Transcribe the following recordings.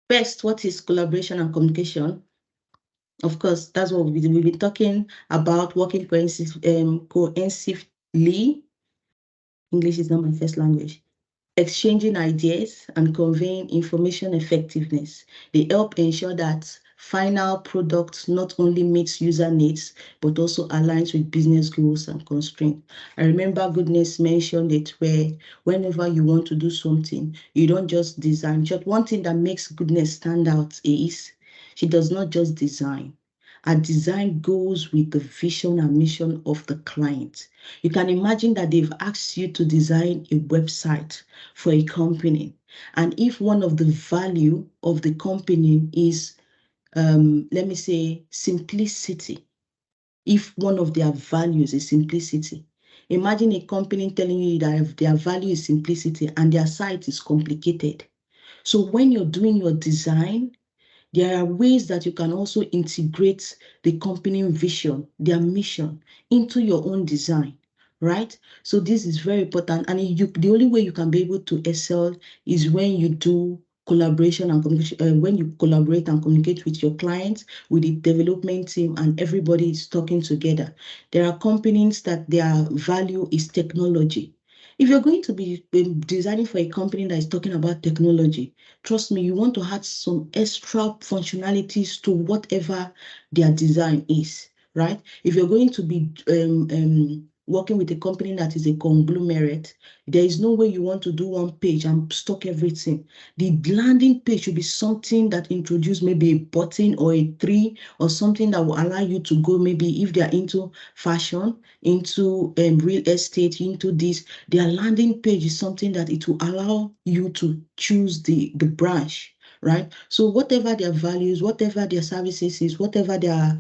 First, what is collaboration and communication? Of course, that's what we've been talking about, working cohesively. English is not my first language. Exchanging ideas and conveying information effectiveness. They help ensure that final product not only meets user needs, but also aligns with business goals and constraints. I remember Goodness mentioned it where whenever you want to do something, you don't just design. Just one thing that makes Goodness stand out is she does not just design. Her design goes with the vision and mission of the client. You can imagine that they've asked you to design a website for a company. And if one of the value of the company is, let me say, simplicity, if one of their values is simplicity, imagine a company telling you that their value is simplicity and their site is complicated. So when you're doing your design, there are ways that you can also integrate the company vision, their mission into your own design, right? So this is very important. And the only way you can be able to excel is when you do collaboration and communication, when you collaborate and communicate with your clients, with the development team, and everybody is talking together. There are companies that their value is technology. If you're going to be designing for a company that is talking about technology, trust me, you want to add some extra functionalities to whatever their design is, right? If you're going to be working with a company that is a conglomerate, there is no way you want to do one page and stock everything. The landing page should be something that introduces maybe a button or a tree or something that will allow you to go, maybe if they're into fashion, into real estate, into this, their landing page is something that it will allow you to choose the branch, right? So whatever their values, whatever their services is, whatever their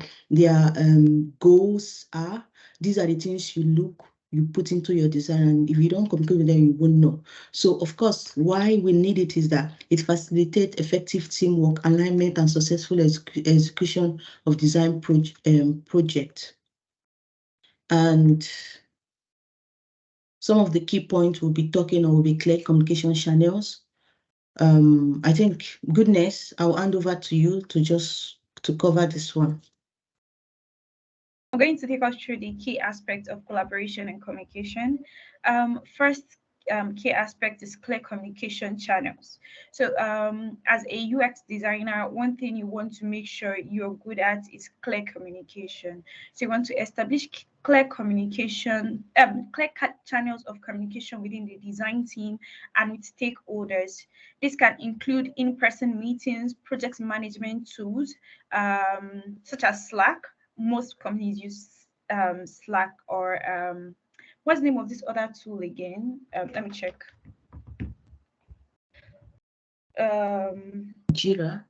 goals are, these are the things you put into your design, and if you don't communicate with them, you won't know. So of course, why we need it is that it facilitates effective teamwork, alignment, and successful execution of design project. And some of the key points we'll be talking on will be clear communication channels. I think, Goodness, I'll hand over to you to cover this one. I'm going to take us through the key aspects of collaboration and communication. First, key aspect is clear communication channels. So as a UX designer, one thing you want to make sure you're good at is clear communication. So you want to establish clear communication, clear channels of communication within the design team and with stakeholders. This can include in-person meetings, project management tools, such as Slack. Most companies use Slack or what's the name of this other tool again? Let me check. Jira.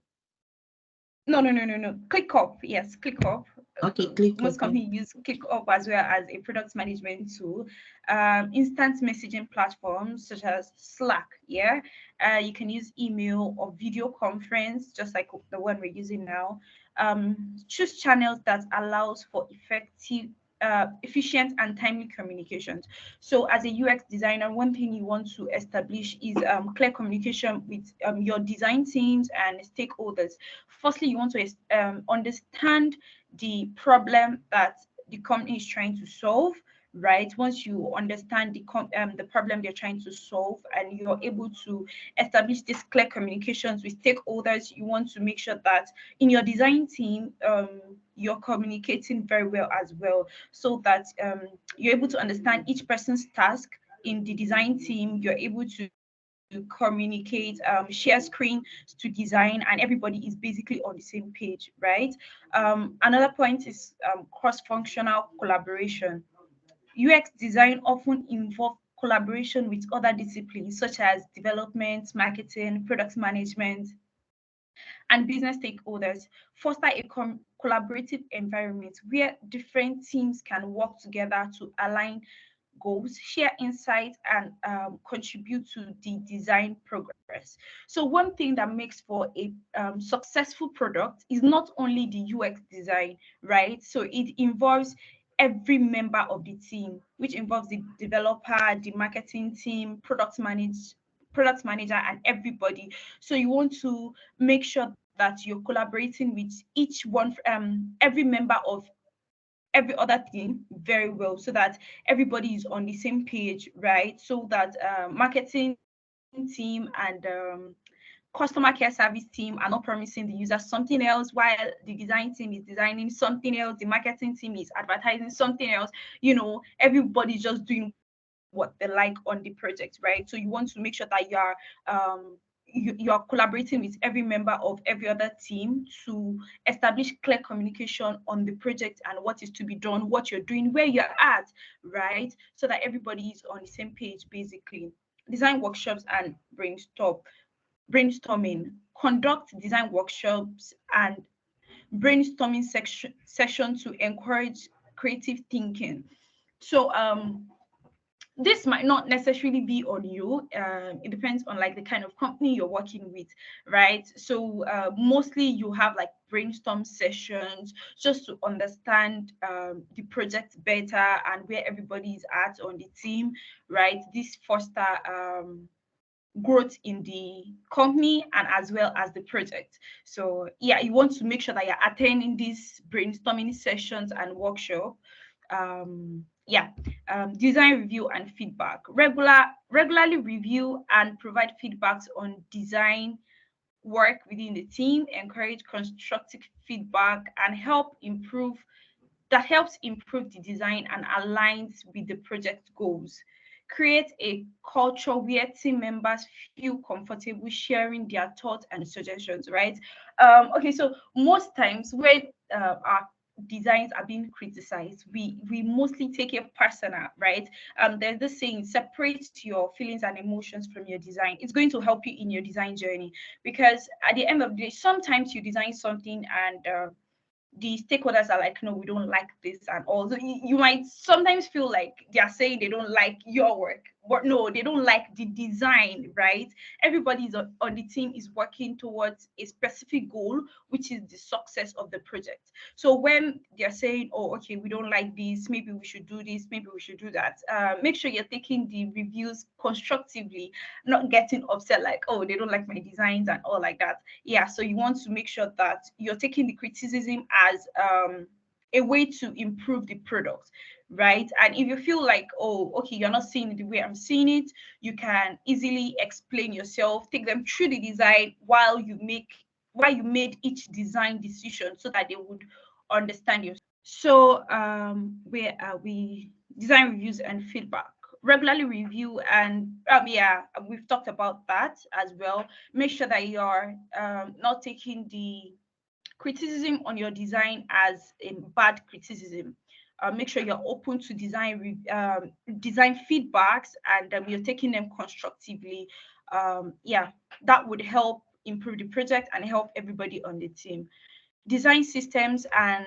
No. ClickUp. Yes, ClickUp. Okay, ClickUp. Most companies use ClickUp as well as a product management tool. Instant messaging platforms such as Slack. Yeah, you can use email or video conference, just like the one we're using now. Choose channels that allows for effective efficient and timely communications. So as a UX designer, one thing you want to establish is clear communication with your design teams and stakeholders. Firstly, you want to understand the problem that the company is trying to solve, right? Once you understand the problem they're trying to solve and you're able to establish these clear communications with stakeholders, you want to make sure that in your design team, you're communicating very well as well, so that you're able to understand each person's task in the design team. You're able to communicate, share screen to design, and everybody is basically on the same page, right? Another point is cross-functional collaboration. UX design often involve collaboration with other disciplines such as development, marketing, product management, and business stakeholders. Foster a collaborative environment where different teams can work together to align goals, share insights, and contribute to the design progress. So one thing that makes for a successful product is not only the UX design, right? So it involves every member of the team, which involves the developer, the marketing team, product manager, and everybody. So you want to make sure that you're collaborating with each one, every member of every other team very well, so that everybody is on the same page, right? So that marketing team and customer care service team are not promising the user something else, while the design team is designing something else, the marketing team is advertising something else. Everybody's just doing what they like on the project, right? So you want to make sure that you are collaborating with every member of every other team to establish clear communication on the project and what is to be done, what you're doing, where you're at, right? So that everybody is on the same page, basically. Design workshops and brainstorming. Conduct design workshops and brainstorming session to encourage creative thinking. So this might not necessarily be on you. It depends on like the kind of company you're working with, right? So mostly you have like brainstorm sessions just to understand the project better and where everybody is at on the team, right? This foster growth in the company and as well as the project. So yeah, you want to make sure that you're attending these brainstorming sessions and workshop. Design review and feedback. Regularly review and provide feedbacks on design work within the team. Encourage constructive feedback and helps improve the design and aligns with the project goals. Create a culture where team members feel comfortable sharing their thoughts and suggestions, right? Okay, so most times when our designs are being criticized, we mostly take it personal, right? There's this saying, separate your feelings and emotions from your design. It's going to help you in your design journey, because at the end of the day, sometimes you design something and the stakeholders are like, no, we don't like this and all. So you might sometimes feel like they are saying they don't like your work, but no, they don't like the design, right? Everybody is on the team is working towards a specific goal, which is the success of the project. So when they're saying, oh, okay, we don't like this, maybe we should do this, maybe we should do that, make sure you're taking the reviews constructively, not getting upset like, oh, they don't like my designs and all like that. Yeah, so you want to make sure that you're taking the criticism as a way to improve the product, right? And if you feel like, oh, okay, you're not seeing it the way I'm seeing it, you can easily explain yourself, take them through the design while you made each design decision, so that they would understand you. So where are we? Design reviews and feedback. Regularly review and we've talked about that as well. Make sure that you're not taking the criticism on your design as a bad criticism. Make sure you're open to design feedbacks, and you're taking them constructively. That would help improve the project and help everybody on the team. Design systems and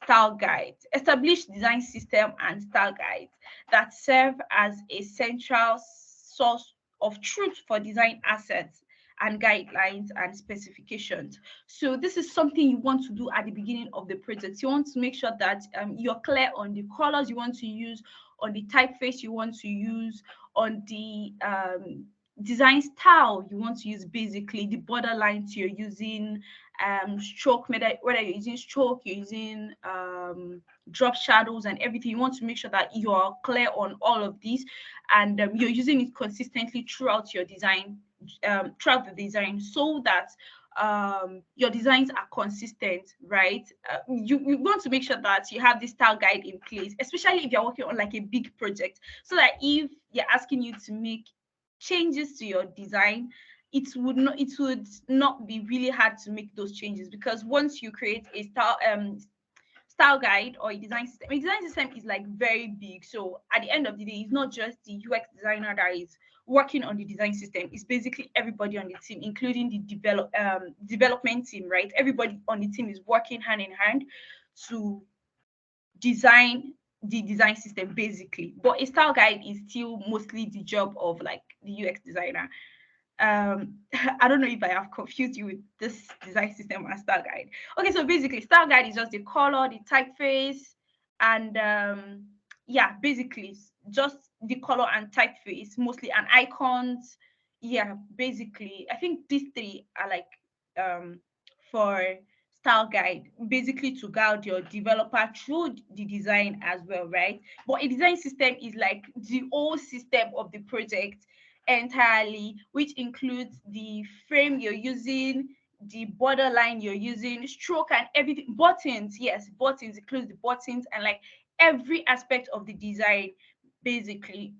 style guides. Establish design system and style guides that serve as a central source of truth for design assets and guidelines and specifications. So this is something you want to do at the beginning of the project. You want to make sure that you're clear on the colors you want to use, on the typeface you want to use, on the design style you want to use, basically the border lines you're using, stroke, whether you're using stroke, you're using drop shadows and everything. You want to make sure that you're clear on all of these, and you're using it consistently throughout your design, throughout the design, so that your designs are consistent, right? You want to make sure that you have this style guide in place, especially if you're working on like a big project, so that if you're asking you to make changes to your design, it would not be really hard to make those changes, because once you create a style guide or a design system is like very big. So at the end of the day, it's not just the UX designer that is working on the design system. It's basically everybody on the team, including the development team, right? Everybody on the team is working hand in hand to design the design system, basically. But a style guide is still mostly the job of like the UX designer. I don't know if I have confused you with this design system and style guide. Okay, so basically style guide is just the color, the typeface, and basically just the color and typeface mostly, and icons, yeah, basically, I think these three are like for style guide, basically to guide your developer through the design as well, right? But a design system is like the whole system of the project entirely, which includes the frame you're using, the borderline you're using, stroke and everything. Buttons, yes, buttons includes the buttons and like every aspect of the design. Basically,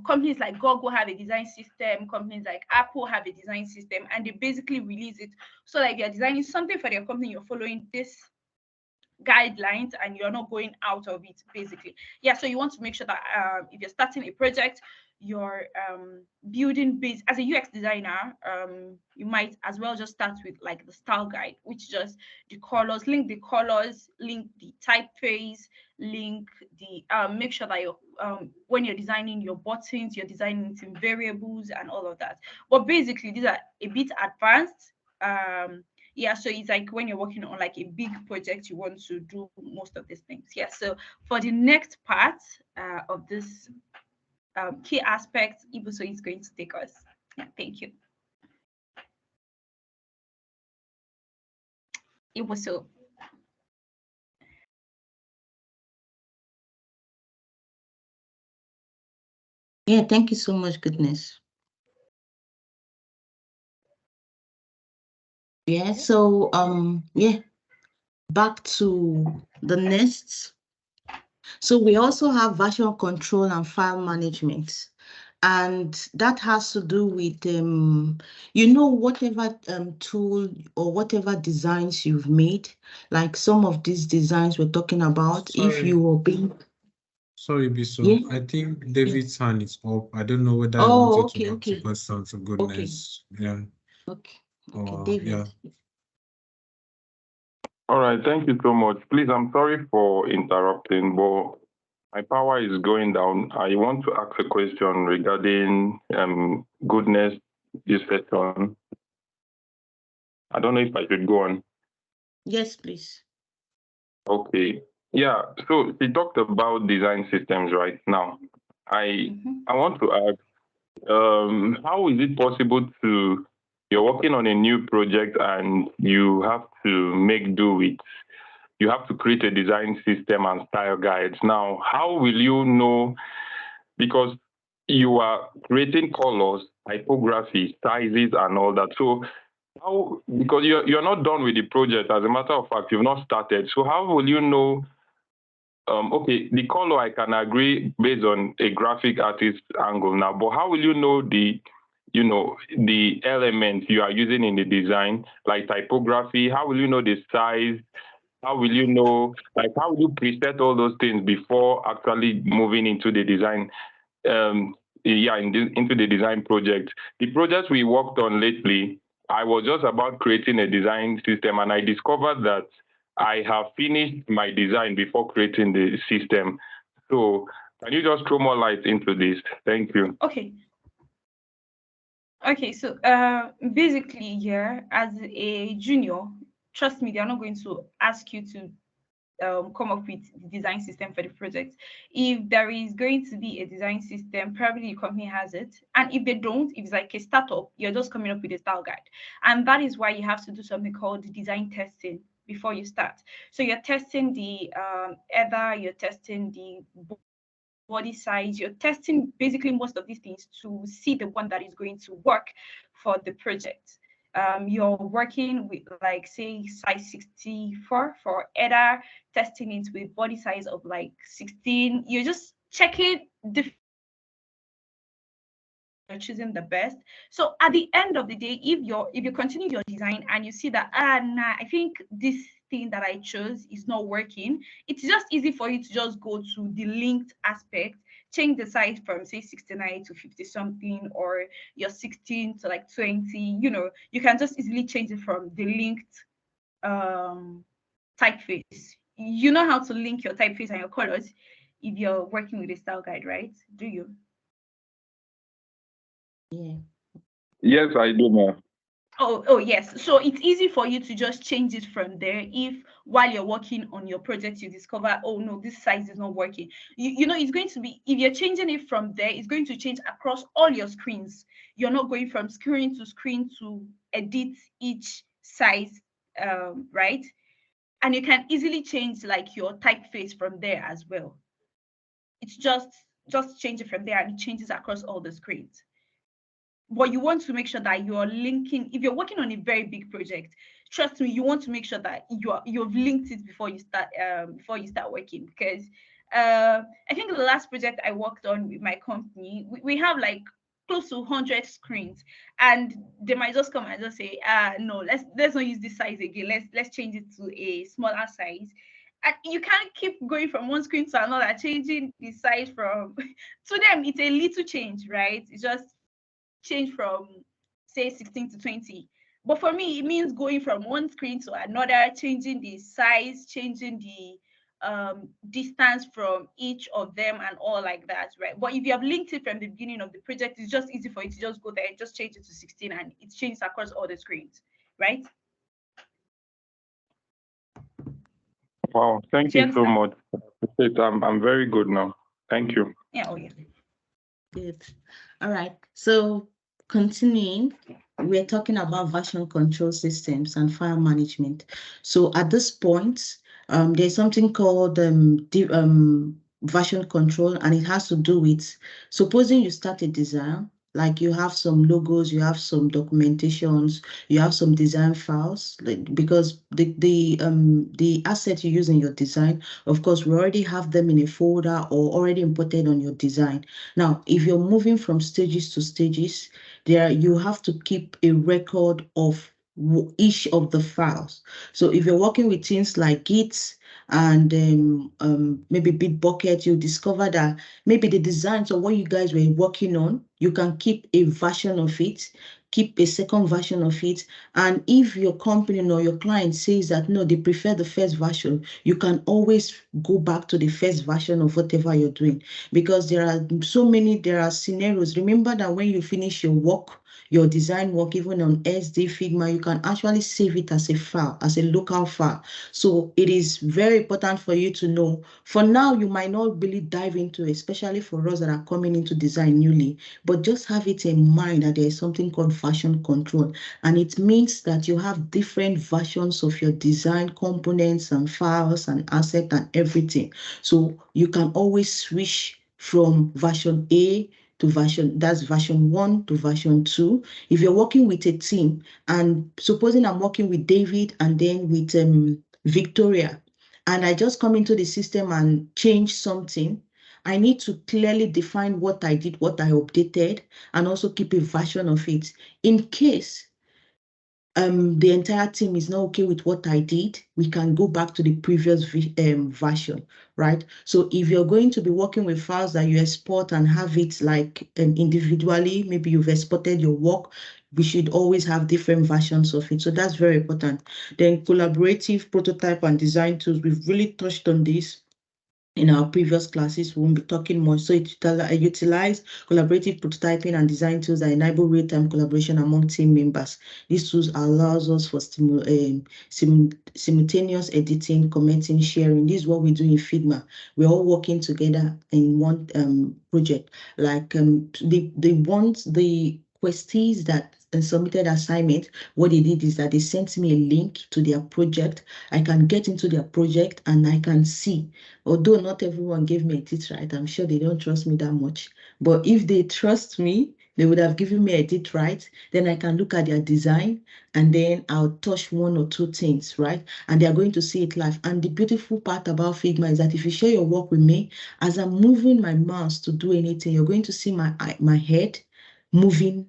companies like Google have a design system, companies like Apple have a design system, and they basically release it. So like you're designing something for your company, you're following this guidelines and you're not going out of it, basically. Yeah, so you want to make sure that if you're starting a project, you're building base as a UX designer. You might as well just start with like the style guide, which just the colors, link the typeface, link the make sure that you're when you're designing your buttons, you're designing it in variables and all of that. But basically these are a bit advanced. Yeah, so it's like when you're working on like a big project, you want to do most of these things. Yeah, so for the next part of this key aspect, Ibuso is going to take us. Yeah, thank you. Ibuso. Yeah, thank you so much, Goodness. Yeah, so yeah, back to the next. So we also have version control and file management. And that has to do with whatever tool or whatever designs you've made, like some of these designs we're talking about. If you were being Sorry, Biso. yeah. I think David's hand is up. I don't know whether I Oh, wanted okay, to ask a okay. question to Goodness. Yeah. Okay, David. Yeah. All right, thank you so much. Please, I'm sorry for interrupting, but my power is going down. I want to ask a question regarding Goodness this session. I don't know if I should go on. Yes, please. Okay. Yeah. So she talked about design systems right now. I want to ask, how is it possible you're working on a new project and you have to make do with, you have to create a design system and style guides. Now, how will you know, because you are creating colors, typography, sizes, and all that. So how, because you're not done with the project, as a matter of fact, you've not started. So how will you know, okay, the color I can agree based on a graphic artist angle now, but how will you know the elements you are using in the design, like typography? How will you know the size? How will you know, like, how will you preset all those things before actually moving into the design? Into the design project. The project we worked on lately, I was just about creating a design system, and I discovered that I have finished my design before creating the system. So can you just throw more light into this? Thank you. Okay, so basically, yeah, as a junior, trust me, they're not going to ask you to come up with the design system for the project. If there is going to be a design system, probably your company has it. And if they don't, if it's like a startup, you're just coming up with a style guide. And that is why you have to do something called design testing before you start. So you're testing the you're testing the body size, you're testing basically most of these things to see the one that is going to work for the project. You're working with like say size 64 for header, testing it with body size of like 16. You're just checking different, you're choosing the best. So at the end of the day, if you continue your design and you see that nah, I think this thing that I chose is not working, it's just easy for you to just go to the linked aspect, change the size from say 69 to 50 something, or your 16 to like 20. You can just easily change it from the linked typeface. You know how to link your typeface and your colors if you're working with a style guide, right? Do you? Yeah. Yes, I do, ma'am. Oh yes. So it's easy for you to just change it from there if while you're working on your project you discover, oh no, this size is not working. You know, it's going to be, if you're changing it from there, it's going to change across all your screens. You're not going from screen to edit each size, right? And you can easily change like your typeface from there as well. It's just change it from there and it changes across all the screens. But you want to make sure that you're linking, if you're working on a very big project, trust me, you want to make sure that you've linked it before you start working. Because I think the last project I worked on with my company, we have like close to 100 screens, and they might just come and just say, no, let's not use this size again, let's change it to a smaller size. And you can't keep going from one screen to another, changing the size from to them it's a little change, right? It's just change from say 16 to 20. But for me, it means going from one screen to another, changing the size, changing the distance from each of them and all like that, right? But if you have linked it from the beginning of the project, it's just easy for you to just go there and just change it to 16 and it changes across all the screens, right? Wow, thank you so much. I'm very good now. Thank you. Yeah, oh yeah. Good. All right. So continuing, we're talking about version control systems and file management. So at this point, there's something called version control, and it has to do with, supposing you start a design, like you have some logos, you have some documentations, you have some design files, because the asset you use in your design, of course, we already have them in a folder or already imported on your design. Now, if you're moving from stages to stages, you have to keep a record of each of the files. So if you're working with things like Git and maybe Bitbucket, you discover that maybe the designs or what you guys were working on, you can keep a version of it, keep a second version of it. And if your company or your client says that no, they prefer the first version, you can always go back to the first version of whatever you're doing, because there are scenarios. Remember that when you finish your work, your design work, even on SD Figma, you can actually save it as a file, as a local file. So it is very important for you to know. For now, you might not really dive into it, especially for us that are coming into design newly, but just have it in mind that there is something called version control. And it means that you have different versions of your design components and files and assets and everything. So you can always switch from version A to version 1 to version 2. If you're working with a team, and supposing I'm working with David and then with Victoria, and I just come into the system and change something, I need to clearly define what I did, what I updated, and also keep a version of it. In case the entire team is not okay with what I did, we can go back to the previous version, right? So if you're going to be working with files that you export and have it like individually, maybe you've exported your work, we should always have different versions of it. So that's very important. Then collaborative prototype and design tools, we've really touched on this in our previous classes. We won't be talking more. So it utilize collaborative prototyping and design tools that enable real-time collaboration among team members. These tools allows us for simultaneous editing, commenting, sharing. This is what we do in Figma. We're all working together in one project. Like the questies that submitted assignment, what they did is that they sent me a link to their project. I can get into their project and I can see, although not everyone gave me a edit right, I'm sure they don't trust me that much. But if they trust me, they would have given me a edit right. Then I can look at their design and then I'll touch one or two things, right? And they're going to see it live. And the beautiful part about Figma is that if you share your work with me, as I'm moving my mouse to do anything, you're going to see my head moving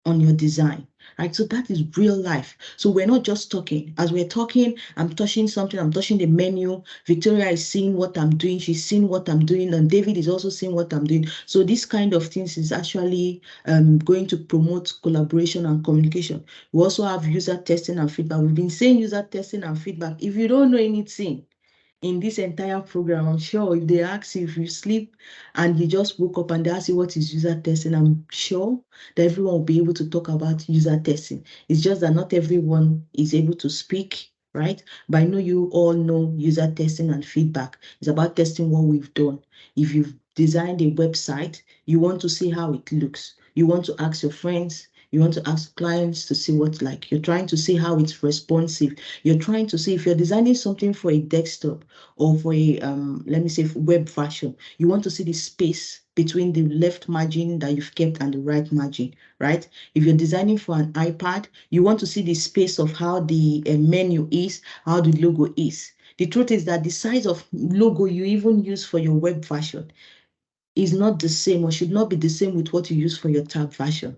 on your design, right? So that is real life. So we're not just talking. As we're talking, I'm touching something, I'm touching the menu. Victoria is seeing what I'm doing, she's seeing what I'm doing, and David is also seeing what I'm doing. So this kind of things is actually going to promote collaboration and communication. We also have user testing and feedback. We've been saying user testing and feedback. If you don't know anything, in this entire program. I'm sure if they ask you if you sleep and you just woke up and they ask you what is user testing, I'm sure that everyone will be able to talk about user testing. It's just that not everyone is able to speak, right? But I know you all know user testing and feedback. It's about testing what we've done. If you've designed a website, you want to see how it looks. You want to ask your friends, you want to ask clients to see what like. You're trying to see how it's responsive. You're trying to see if you're designing something for a desktop or for a, let me say, web version, you want to see the space between the left margin that you've kept and the right margin, right? If you're designing for an iPad, you want to see the space of how the menu is, how the logo is. The truth is that the size of logo you even use for your web version is not the same or should not be the same with what you use for your tab version,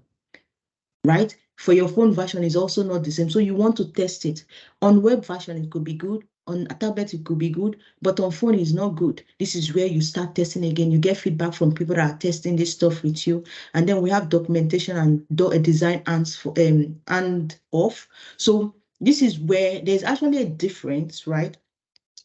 right? For your phone version is also not the same. So you want to test it. On web version, it could be good. On a tablet, it could be good, but on phone is not good. This is where you start testing again. You get feedback from people that are testing this stuff with you. And then we have documentation and design and off. So this is where there's actually a difference, right?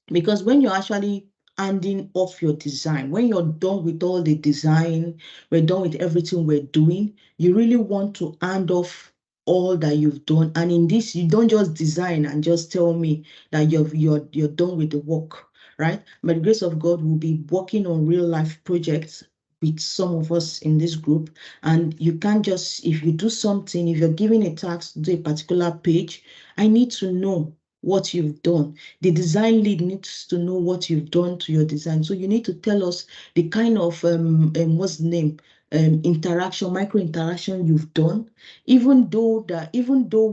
Because when you're actually handing off your design, when you're done with all the design, we're done with everything we're doing, you really want to hand off all that you've done. And in this, you don't just design and just tell me that you're done with the work, right? By the grace of God, we'll be working on real life projects with some of us in this group. And you can't just, if you do something, if you're giving a task to do a particular page, I need to know what you've done. The design lead needs to know what you've done to your design. So you need to tell us the kind of what's the name? Interaction, micro interaction you've done, even though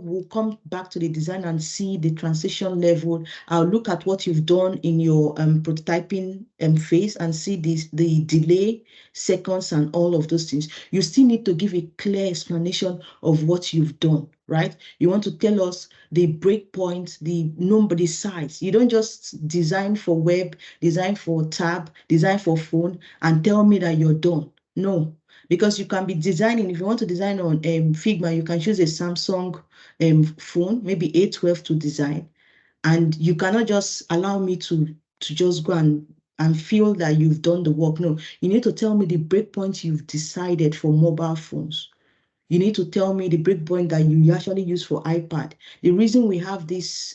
we'll come back to the design and see the transition level. I'll look at what you've done in your prototyping phase and see the delay seconds and all of those things. You still need to give a clear explanation of what you've done, right? You want to tell us the breakpoint, the number, the size. You don't just design for web, design for tab, design for phone, and tell me that you're done. No, because you can be designing. If you want to design on Figma, you can choose a Samsung phone, maybe A12 to design, and you cannot just allow me to just go and feel that you've done the work. No, you need to tell me the breakpoint you've decided for mobile phones. You need to tell me the breakpoint that you actually use for iPad. The reason we have this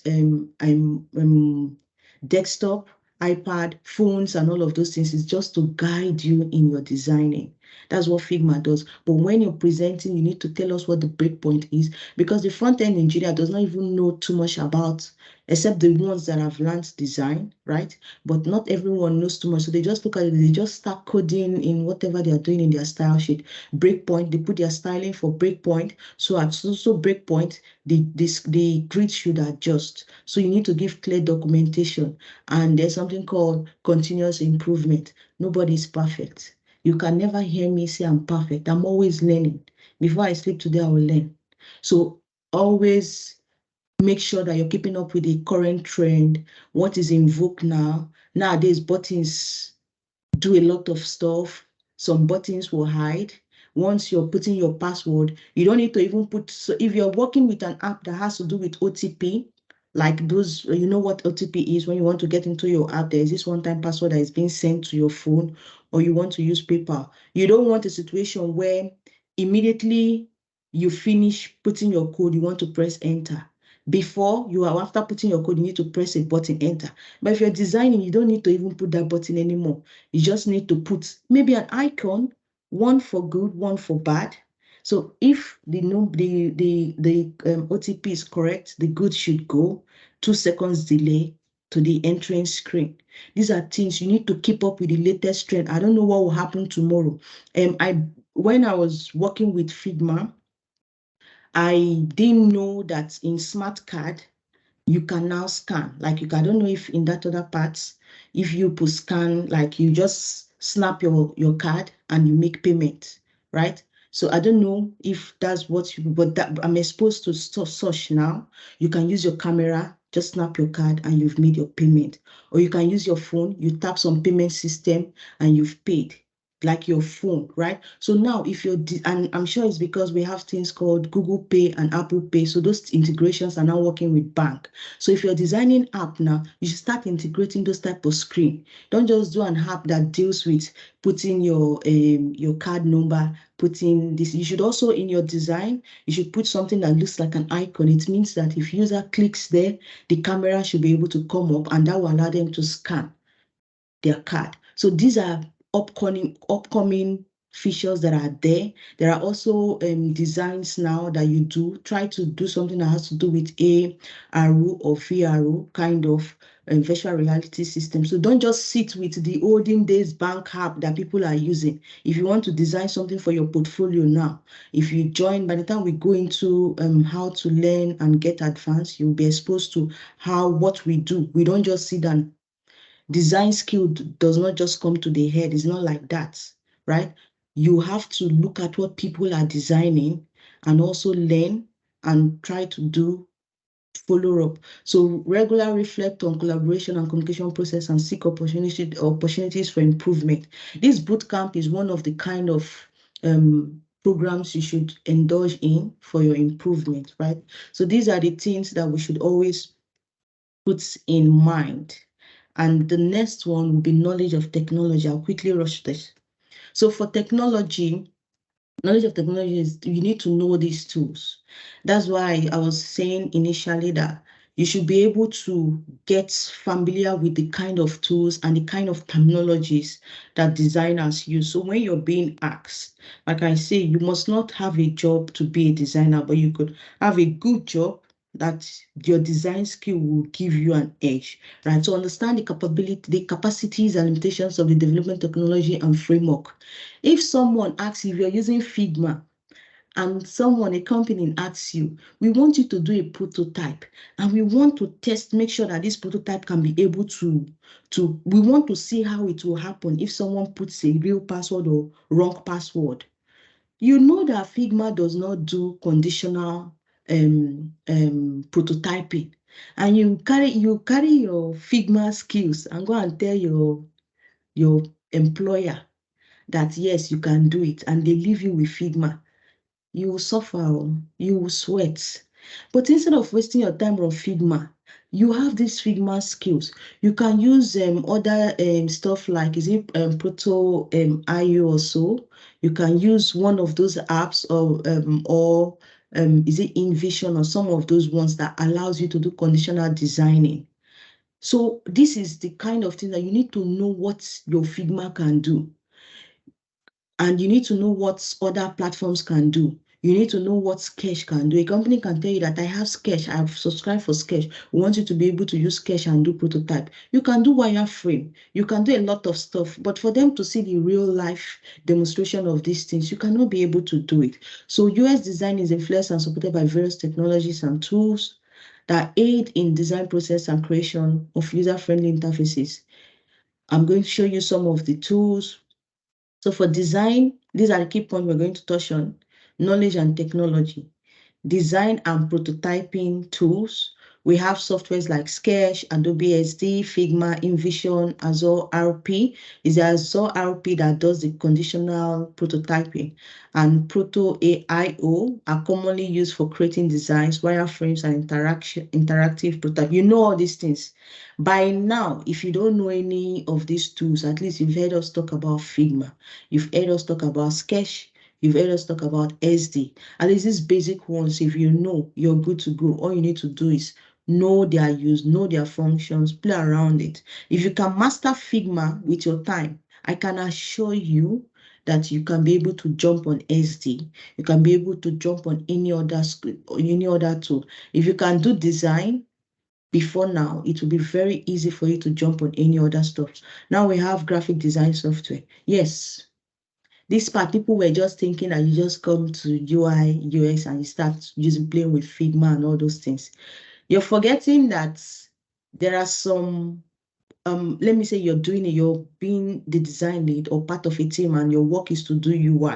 desktop, iPad, phones, and all of those things is just to guide you in your designing. That's what Figma does. But when you're presenting, you need to tell us what the breakpoint is, because the front-end engineer does not even know too much about, except the ones that have learned design, right? But not everyone knows too much. So they just look at it, they just start coding in whatever they are doing in their style sheet. Breakpoint, they put their styling for breakpoint. So at so breakpoint, the grid should adjust. So you need to give clear documentation. And there's something called continuous improvement. Nobody is perfect. You can never hear me say I'm perfect. I'm always learning. Before I sleep today, I will learn. So always make sure that you're keeping up with the current trend, what is in vogue now. Nowadays, buttons do a lot of stuff. Some buttons will hide. Once you're putting your password, you don't need to even put, so if you're working with an app that has to do with OTP, like those, you know what OTP is when you want to get into your app, there is this one-time password that is being sent to your phone, or you want to use PayPal. You don't want a situation where immediately you finish putting your code, you want to press enter. Before you are, after putting your code, you need to press a button, enter. But if you're designing, you don't need to even put that button anymore. You just need to put maybe an icon, one for good, one for bad. So if the OTP is correct, the good should go. 2 seconds delay to the entering screen. These are things you need to keep up with the latest trend. I don't know what will happen tomorrow. When I was working with Figma, I didn't know that in smart card, you can now scan. Like I don't know if in that other parts, if you put scan, like you just snap your card and you make payment, right? So I don't know if that's what you, but that I'm exposed to such now. You can use your camera, just snap your card and you've made your payment. Or you can use your phone, you tap some payment system and you've paid. like your phone, right? So now if you're, and I'm sure it's because we have things called Google Pay and Apple Pay. So those integrations are now working with bank. So if you're designing app now, you should start integrating those type of screen. Don't just do an app that deals with putting your card number, putting this. You should also, in your design, you should put something that looks like an icon. It means that if user clicks there, the camera should be able to come up, and that will allow them to scan their card. So these are upcoming features that are there. There are also designs now that you do. Try to do something that has to do with AR or VR kind of virtual reality system. So don't just sit with the olden days bank app that people are using. If you want to design something for your portfolio now, if you join, by the time we go into how to learn and get advanced, you'll be exposed to what we do. We don't just sit and design skill does not just come to the head. It's not like that, right? You have to look at what people are designing and also learn and try to follow up. So regularly reflect on collaboration and communication process and seek opportunities for improvement. This bootcamp is one of the kind of programs you should indulge in for your improvement, right? So these are the things that we should always put in mind. And the next one will be knowledge of technology. I'll quickly rush this. So for technology, knowledge of technology is you need to know these tools. That's why I was saying initially that you should be able to get familiar with the kind of tools and the kind of terminologies that designers use. So when you're being asked, like I say, you must not have a job to be a designer, but you could have a good job that your design skill will give you an edge, right? So understand the capacities and limitations of the development technology and framework. If someone asks if you're using Figma and a company asks you, we want you to do a prototype and we want to make sure that this prototype can be able we want to see how it will happen if someone puts a real password or wrong password. You know that Figma does not do conditional prototyping, and you carry your Figma skills and go and tell your employer that yes, you can do it, and they leave you with Figma. You will suffer, you will sweat. But instead of wasting your time on Figma, you have these Figma skills. You can use other stuff like, is it Proto IO or so? You can use one of those apps or is it InVision or some of those ones that allows you to do conditional designing. So this is the kind of thing that you need to know what your Figma can do. And you need to know what other platforms can do. You need to know what Sketch can do. A company can tell you that I have Sketch, I've subscribed for Sketch. We want you to be able to use Sketch and do prototype. You can do wireframe. You can do a lot of stuff. But for them to see the real life demonstration of these things, you cannot be able to do it. So UX design is influenced and supported by various technologies and tools that aid in design process and creation of user-friendly interfaces. I'm going to show you some of the tools. So for design, these are the key points we're going to touch on: knowledge and technology, design and prototyping tools. We have softwares like Sketch, Adobe SD, Figma, InVision, Azure RP. Is the Azure RP that does the conditional prototyping, and Proto AIO are commonly used for creating designs, wireframes, and interactive prototype. You know all these things. By now, if you don't know any of these tools, at least you've heard us talk about Figma. You've heard us talk about Sketch. You've heard us talk about SD. At least these basic ones, if you know, you're good to go. All you need to do is know their use, know their functions, play around it. If you can master Figma with your time, I can assure you that you can be able to jump on SD. You can be able to jump on any other script or any other tool. If you can do design before now, it will be very easy for you to jump on any other stuff. Now we have graphic design software. Yes. This part, people were just thinking that you just come to UI, UX, and you start playing with Figma and all those things. You're forgetting that there are some, let me say you're being the design lead or part of a team and your work is to do UI.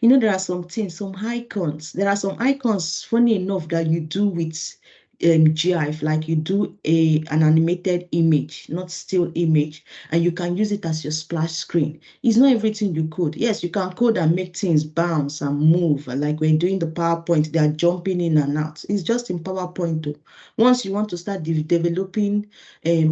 There are some things, some icons. There are some icons, funny enough, that you do with GIF, like you do an animated image, not still image, and you can use it as your splash screen. It's not everything you code. Yes, you can code and make things bounce and move. Like when doing the PowerPoint, they are jumping in and out. It's just in PowerPoint though. Once you want to start developing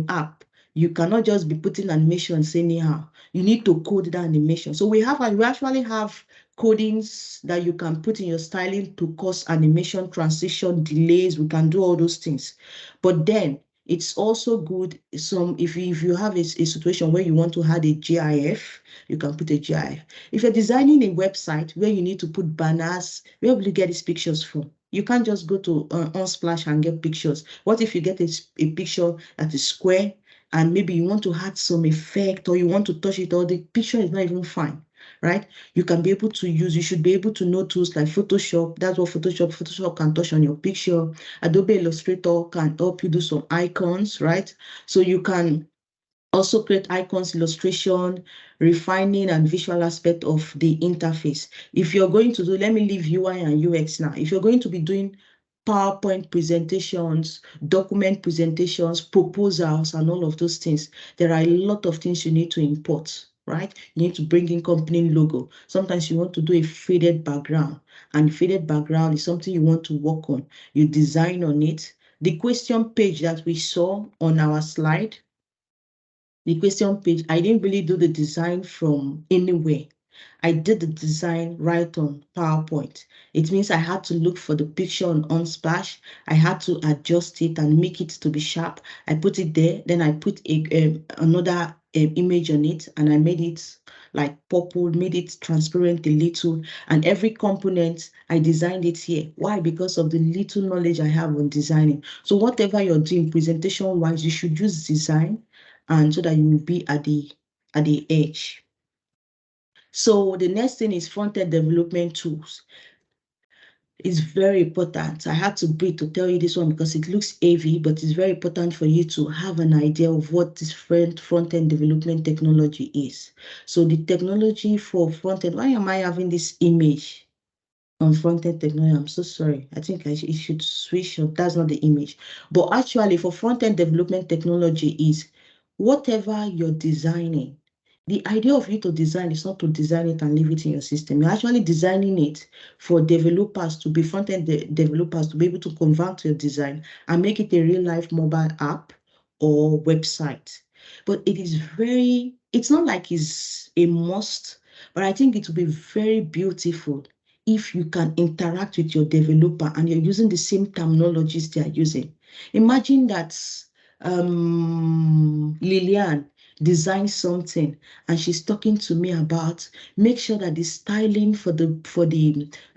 app, you cannot just be putting animations anyhow. You need to code the animation. So we actually have codings that you can put in your styling to cause animation, transition, delays. We can do all those things. But then it's also good if you have a situation where you want to add a GIF, you can put a GIF. If you're designing a website where you need to put banners, where will you get these pictures from? You can't just go to Unsplash and get pictures. What if you get a picture that is square and maybe you want to add some effect or you want to touch it or the picture is not even fine, right? You should be able to know tools like Photoshop. That's what Photoshop can touch on your picture. Adobe Illustrator can help you do some icons, right? So you can also create icons, illustration, refining and visual aspect of the interface. If you're going to do, let me leave UI and UX now. If you're going to be doing PowerPoint presentations, document presentations, proposals, and all of those things, there are a lot of things you need to import, right? You need to bring in company logo. Sometimes you want to do a faded background, and faded background is something you want to work on. You design on it. The question page that we saw on our slide, the question page, I didn't really do the design from anywhere. I did the design right on PowerPoint. It means I had to look for the picture on Unsplash. I had to adjust it and make it to be sharp. I put it there, then I put another image on it, and I made it like purple, made it transparent a little, and every component, I designed it here. Why? Because of the little knowledge I have on designing. So whatever you're doing presentation-wise, you should use design, and so that you will be at the edge. So the next thing is front-end development tools. It's very important. I had to breathe to tell you this one because it looks heavy, but it's very important for you to have an idea of what this front-end development technology is. So the technology for front-end, why am I having this image on front-end technology? I'm so sorry. I think it should switch. That's not the image. But actually for front-end development technology is whatever you're designing. The idea of you to design is not to design it and leave it in your system. You're actually designing it for developers to be front-end developers to be able to convert your design and make it a real-life mobile app or website. But it's not like it's a must, but I think it will be very beautiful if you can interact with your developer and you're using the same terminologies they are using. Imagine that Lillian designs something and she's talking to me about make sure that the styling for the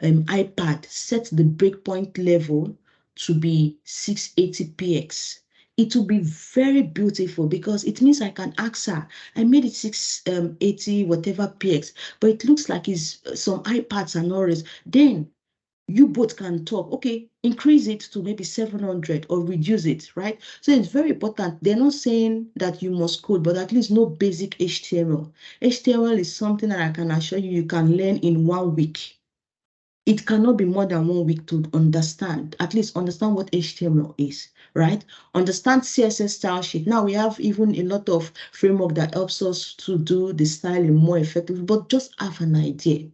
iPad sets the breakpoint level to be 680px. It will be very beautiful because it means I can ask her, I made it 680 whatever px, but it looks like it's some iPads and all this. Then you both can talk, okay, increase it to maybe 700 or reduce it, right? So it's very important. They're not saying that you must code, but at least know basic HTML. HTML is something that I can assure you can learn in 1 week. It cannot be more than 1 week to understand, at least understand what HTML is, right? Understand CSS style sheet. Now we have even a lot of framework that helps us to do the styling more effectively, but just have an idea.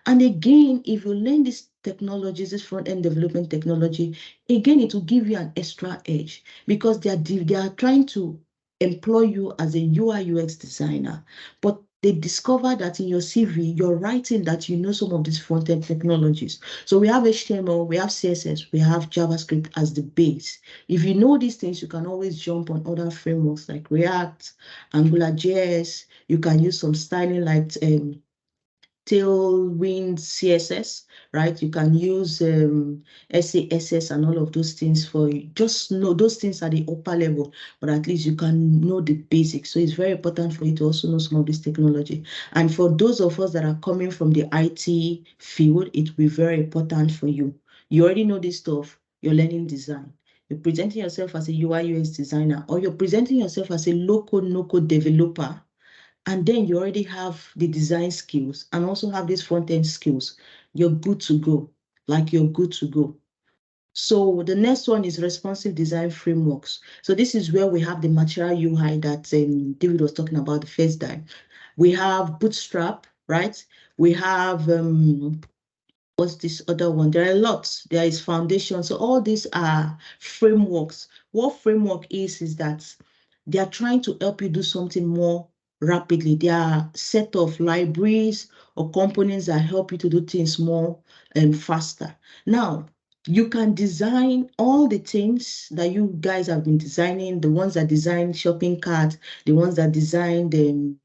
And again, if you learn these technologies, this front-end development technology, again, it will give you an extra edge because they are trying to employ you as a UI UX designer, but they discover that in your CV, you're writing that you know some of these front-end technologies. So we have HTML, we have CSS, we have JavaScript as the base. If you know these things, you can always jump on other frameworks like React, AngularJS. You can use some styling like Tailwind CSS, right? You can use SASS and all of those things for you. Just know those things at the upper level, but at least you can know the basics. So it's very important for you to also know some of this technology. And for those of us that are coming from the IT field, it will be very important for you. You already know this stuff. You're learning design. You're presenting yourself as a UI UX designer, or you're presenting yourself as a low-code, no-code developer, and then you already have the design skills and also have these front-end skills, you're good to go. Like you're good to go. So the next one is responsive design frameworks. So this is where we have the material UI that David was talking about the first time. We have Bootstrap, right? We have what's this other one? There are lots. There is Foundation. So all these are frameworks. What framework is that they are trying to help you do something more rapidly. They are set of libraries or components that help you to do things more and faster. Now, you can design all the things that you guys have been designing, the ones that design shopping carts, the ones that design the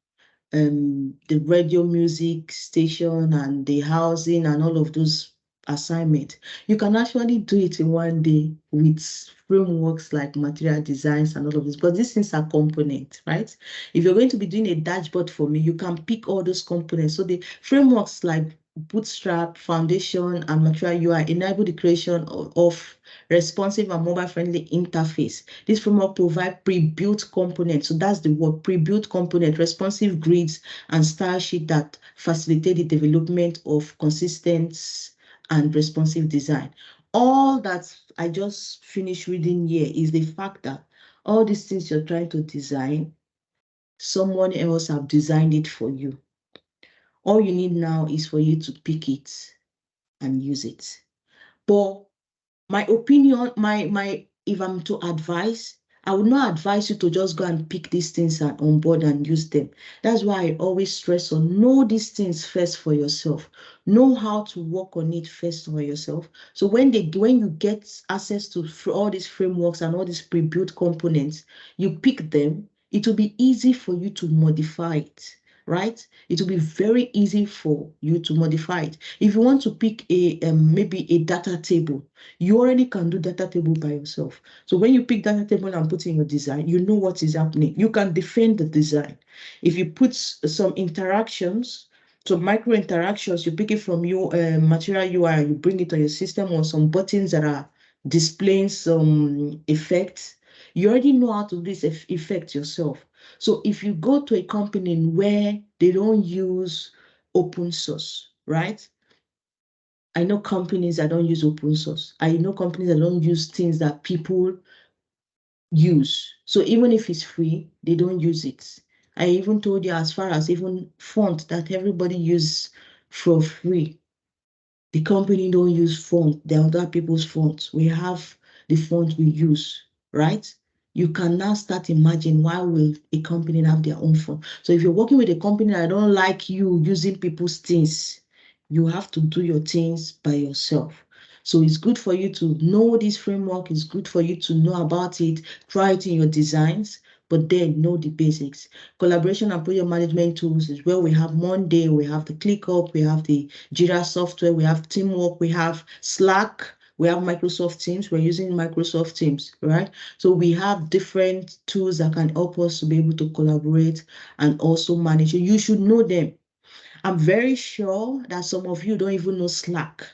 radio music station and the housing and all of those assignments. You can actually do it in one day with frameworks like material designs and all of this, but these things are components, right? If you're going to be doing a dashboard for me, you can pick all those components. So the frameworks like Bootstrap, Foundation, and Material UI enable the creation of responsive and mobile-friendly interface. This framework provides pre-built components. So that's the word, pre-built component, responsive grids, and style sheet that facilitate the development of consistent and responsive design. All that I just finished reading here is the fact that all these things you're trying to design, someone else have designed it for you. All you need now is for you to pick it and use it. But my opinion, if I'm to advise, I would not advise you to just go and pick these things and on board and use them. That's why I always stress on know these things first for yourself. Know how to work on it first for yourself. So when you get access to all these frameworks and all these pre-built components, you pick them, it will be easy for you to modify it. Right? It will be very easy for you to modify it. If you want to pick maybe a data table, you already can do data table by yourself. So when you pick data table and put in your design, you know what is happening. You can defend the design. If you put some interactions, some micro interactions, you pick it from your material UI, you bring it on your system, or some buttons that are displaying some effects, you already know how to do this effect yourself. So if you go to a company where they don't use open source, right? I know companies that don't use open source. I know companies that don't use things that people use. So even if it's free, they don't use it. I even told you as far as even font that everybody uses for free. The company don't use font. They're other people's fonts. We have the font we use, right? You can now start imagining why will a company have their own font. So if you're working with a company that don't like you using people's things, you have to do your things by yourself. So it's good for you to know this framework. It's good for you to know about it, try it in your designs, but then know the basics. Collaboration and project management tools is where we have Monday, we have the ClickUp, we have the Jira software, we have Teamwork, we have Slack, we have Microsoft Teams. We're using Microsoft Teams, right? So we have different tools that can help us to be able to collaborate and also manage. You should know them. I'm very sure that some of you don't even know Slack,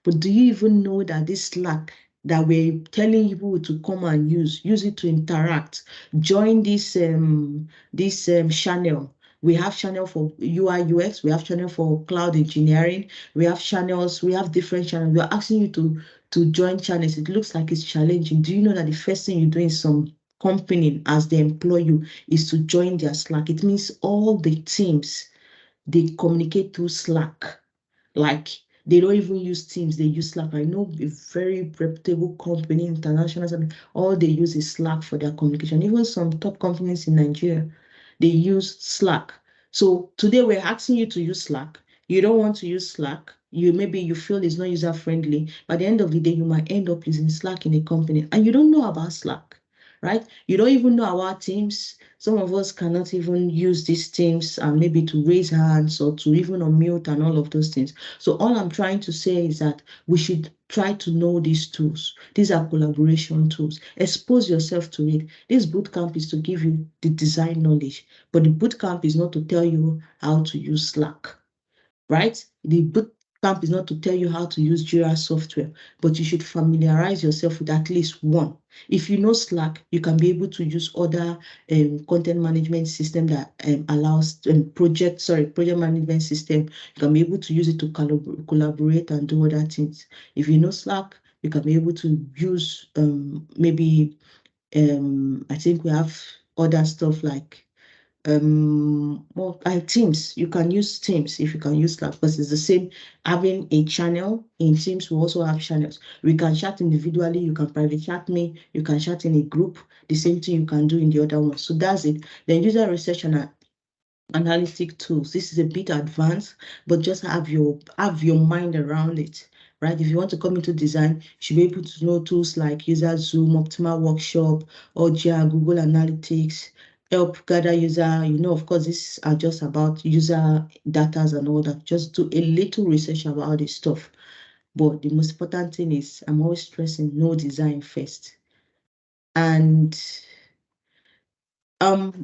but do you even know that this Slack that we're telling people to come and use it to interact, join this channel. We have channel for UI UX, we have channel for cloud engineering, we have channels, we have different channels. We're asking you to join channels. It looks like it's challenging. Do you know that the first thing you do in some company as they employ you is to join their Slack? It means all the teams, they communicate through Slack. Like they don't even use Teams, they use Slack. I know a very reputable company, international, all they use is Slack for their communication. Even some top companies in Nigeria, they use Slack. So today we're asking you to use Slack. You don't want to use Slack. Maybe you feel it's not user friendly. By the end of the day, you might end up using Slack in a company and you don't know about Slack, right? You don't even know about Teams. Some of us cannot even use these Teams and maybe to raise hands or to even unmute and all of those things. So all I'm trying to say is that we should try to know these tools. These are collaboration tools. Expose yourself to it. This bootcamp is to give you the design knowledge, but the bootcamp is not to tell you how to use Slack, right? The bootcamp is not to tell you how to use Jira software, but you should familiarize yourself with at least one. If you know Slack, you can be able to use other content management system that allows project management system. You can be able to use it to collaborate and do other things. If you know Slack, You can be able to use maybe I think we have other stuff like Teams. You can use Teams if you can use Slack, because it's the same. Having a channel in Teams, we also have channels. We can chat individually, you can private chat me, you can chat in a group, the same thing you can do in the other one. So that's it. Then user research and analytic tools. This is a bit advanced, but just have your mind around it, right? If you want to come into design, you should be able to know tools like User Zoom, Optimal Workshop, Ogia, Google Analytics, help gather user. Of course, these are just about user data and all that. Just do a little research about this stuff. But the most important thing is, I'm always stressing, know design first. And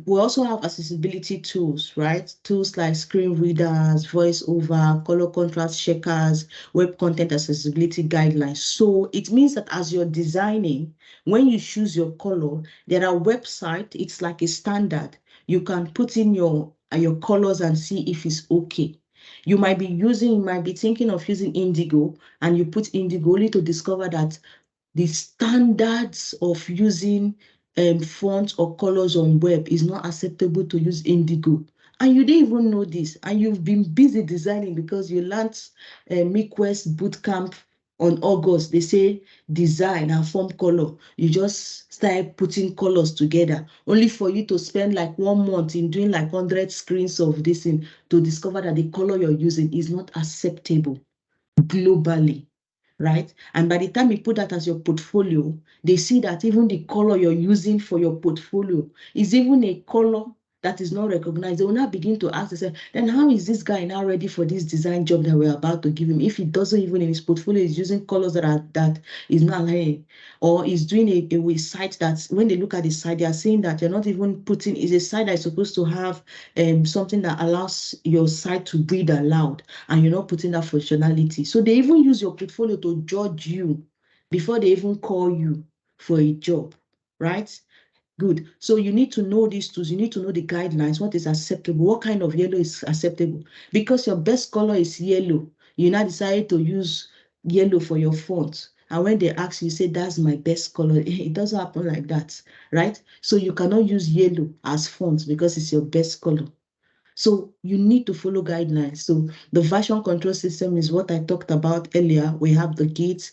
we also have accessibility tools, right? Tools like screen readers, voiceover, color contrast checkers, web content accessibility guidelines. So it means that as you're designing, when you choose your color, there are websites, it's like a standard. You can put in your colors and see if it's okay. You might be thinking of using indigo, and you put indigo only to discover that the standards of using fonts or colors on web is not acceptable to use indigo. And you didn't even know this, and you've been busy designing because you learned MeQuest Bootcamp on August. They say design and form color. You just start putting colors together, only for you to spend like 1 month in doing like 100 screens of this thing to discover that the color you're using is not acceptable globally. Right? And by the time you put that as your portfolio, they see that even the color you're using for your portfolio is even a color that is not recognized. They will now begin to ask themselves, then how is this guy now ready for this design job that we're about to give him? If he doesn't even in his portfolio is using colors that is not aligning, or is doing a site that when they look at the site, they are saying that you're not even putting, is a site that is supposed to have something that allows your site to breathe aloud, and you're not putting that functionality. So they even use your portfolio to judge you before they even call you for a job, right? Good. So you need to know these tools. You need to know the guidelines, what is acceptable, what kind of yellow is acceptable. Because your best color is yellow, you now decide to use yellow for your font. And when they ask you, say, that's my best color. It doesn't happen like that, right? So you cannot use yellow as font because it's your best color. So you need to follow guidelines. So the version control system is what I talked about earlier. We have the Git,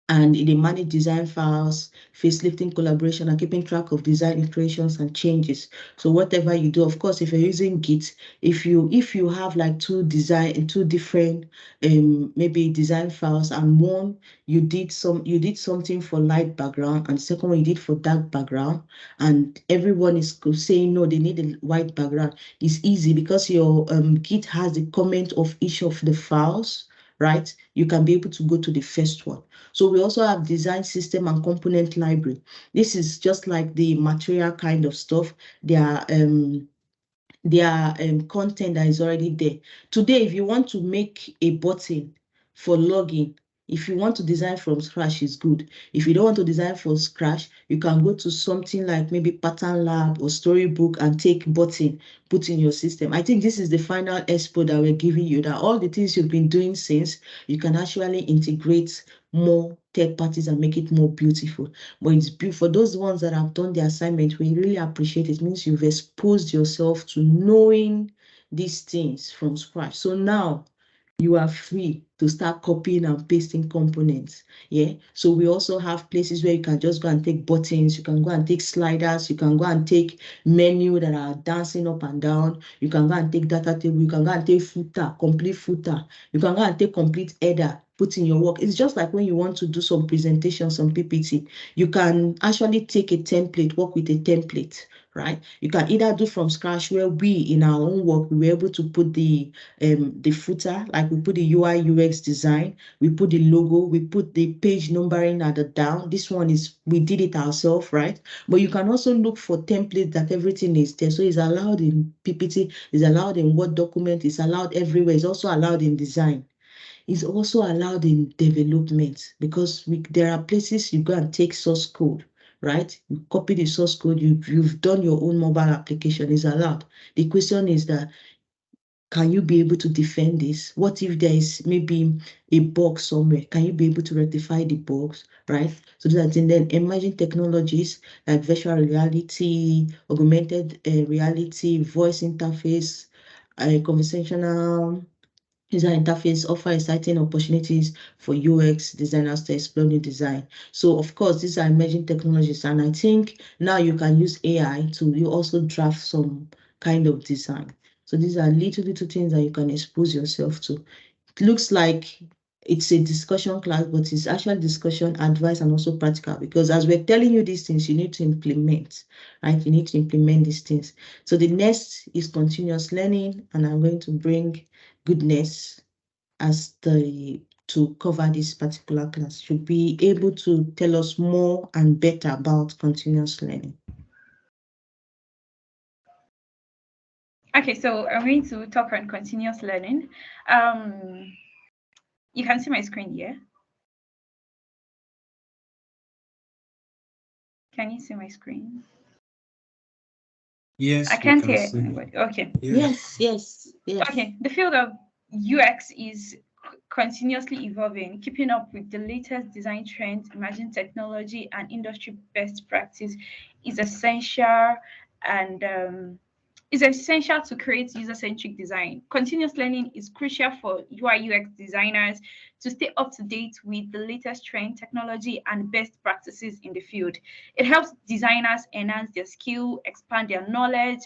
and they manage design files, facelifting collaboration, and keeping track of design iterations and changes. So whatever you do, of course, if you're using Git, if you have like two different maybe design files, and one you did something for light background, and second one you did for dark background, and everyone is saying no, they need a white background, it's easy because your Git has the comment of each of the files, right? You can be able to go to the first one. So we also have design system and component library. This is just like the material kind of stuff. Their content that is already there. Today, if you want to make a button for login, if you want to design from scratch, it's good. If you don't want to design from scratch, you can go to something like maybe Pattern Lab or Storybook and take button, put in your system. I think this is the final expo that we're giving you, that all the things you've been doing since, you can actually integrate more third parties and make it more beautiful. But it's for those ones that have done the assignment, we really appreciate it. It means you've exposed yourself to knowing these things from scratch. So now you are free to start copying and pasting components. Yeah. So we also have places where you can just go and take buttons, you can go and take sliders, you can go and take menu that are dancing up and down, you can go and take data table, you can go and take footer, complete footer, you can go and take complete header, put in your work. It's just like when you want to do some presentation, some PPT, you can actually take a template, work with a template, right? You can either do from scratch, where we in our own work, we were able to put the footer, like we put the UI UX design, we put the logo, we put the page numbering at the down. This one is, we did it ourselves, right? But you can also look for templates that everything is there. So it's allowed in PPT, it's allowed in Word document, it's allowed everywhere. It's also allowed in design. It's also allowed in development, because there are places you go and take source code, right? You copy the source code, you've done your own mobile application, is allowed. The question is that can you be able to defend this? What if there is maybe a bug somewhere? Can you be able to rectify the bugs, right? So that, and then emerging technologies like virtual reality, augmented reality, voice interface, conversational user interface offer exciting opportunities for UX designers to explore new design. So of course, these are emerging technologies, and I think now you can use AI to also draft some kind of design. So these are little things that you can expose yourself to. It looks like it's a discussion class, but it's actually discussion, advice, and also practical, because as we're telling you these things, you need to implement, right? You need to implement these things. So the next is continuous learning, and I'm going to bring goodness as to cover this particular class. Should be able to tell us more and better about continuous learning. Okay, so I'm going to talk on continuous learning. You can see my screen here. Can you see my screen? Yes, I can't hear see. anybody. Okay. Yes. Okay, the field of UX is continuously evolving, keeping up with the latest design trends, emerging technology, and industry best practice is essential, and is essential to create user-centric design. Continuous learning is crucial for UI UX designers to stay up to date with the latest trend, technology, and best practices in the field. It helps designers enhance their skill, expand their knowledge,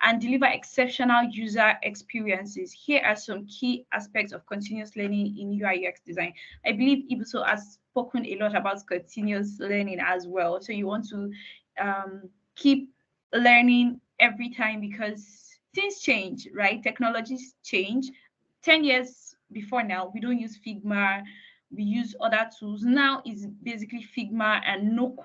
and deliver exceptional user experiences. Here are some key aspects of continuous learning in UI UX design. I believe Ibuso has spoken a lot about continuous learning as well. So you want to keep learning every time because things change, right? Technologies change. 10 years before now, we don't use Figma, we use other tools. Now is basically Figma and no